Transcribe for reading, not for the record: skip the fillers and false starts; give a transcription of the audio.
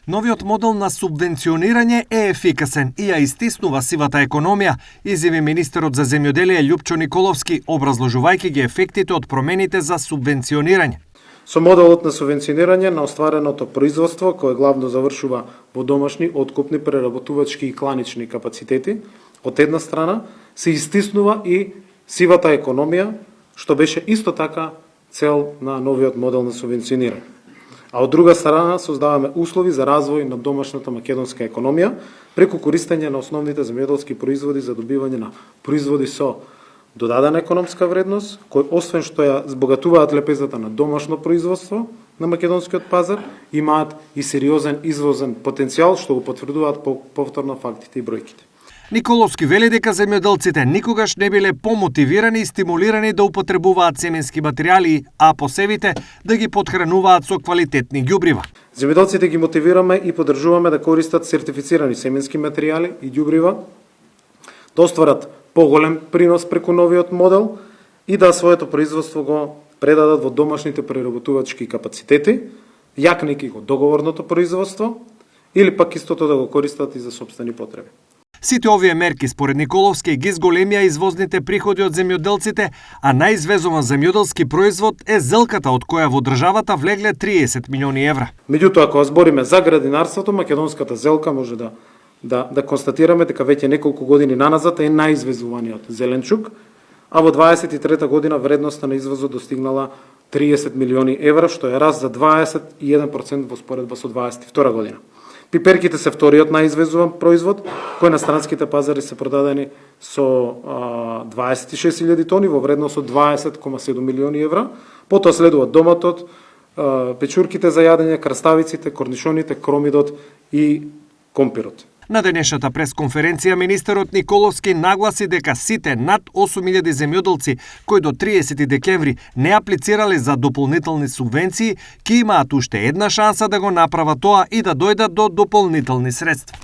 Новиот модел на субвенционирање е ефикасен и ја истиснува сивата економија, изјави министерот за земјоделие Љупчо Николовски, образложувајќи ги ефектите од промените за субвенционирање. Со моделот на субвенционирање на оствареното производство, кое главно завршува во домашни, откупни, преработувачки и кланични капацитети, од една страна се истиснува и сивата економија, што беше исто така цел на новиот модел на субвенционирање. А од друга страна создаваме услови за развој на домашната македонска економија преку користење на основните земјоделски производи за добивање на производи со додадена економска вредност, кои освен што ја збогатуваат лепезата на домашно производство на македонскиот пазар, имаат и сериозен извозен потенцијал, што го потврдуваат повторно фактите и бројките. Николовски вели дека земјоделците никогаш не биле помотивирани и стимулирани да употребуваат семенски материјали, а посевите да ги потхрануваат со квалитетни ѓубрива. Земјоделците ги мотивираме и поддржуваме да користат сертифицирани семенски материјали и ѓубрива, да остварат поголем принос преку новиот модел и да своето производство го предадат во домашните преработувачки капацитети, јакнејќи го договорното производство, или пак истото да го користат и за сопствени потреби. Сите овие мерки, според Николовски, ги зголемија извозните приходи од земјоделците, а најизвезуван земјоделски производ е зелката, од која во државата влегле 30 милиони евра. Меѓутоа, ако збориме за градинарството, македонската зелка може да констатираме дека веќе неколку години наназад е најизвезуваниот зеленчук, а во 23 година вредноста на извозот достигнала 30 милиони евра, што е раст за 21% во споредба со 22 година. Пиперките се вториот најизвезуван производ, кој на странските пазари се продадени со 26.000 тони во вредност од 20,7 милиони евра. Потоа следува доматот, печурките за јадење, краставиците, корнишоните, кромидот и компирот. На денешната пресконференција министерот Николовски нагласи дека сите над 8.000 земјоделци кои до 30 декември не аплицирале за дополнителни субвенции, ќе имаат уште една шанса да го направат тоа и да дојдат до дополнителни средства.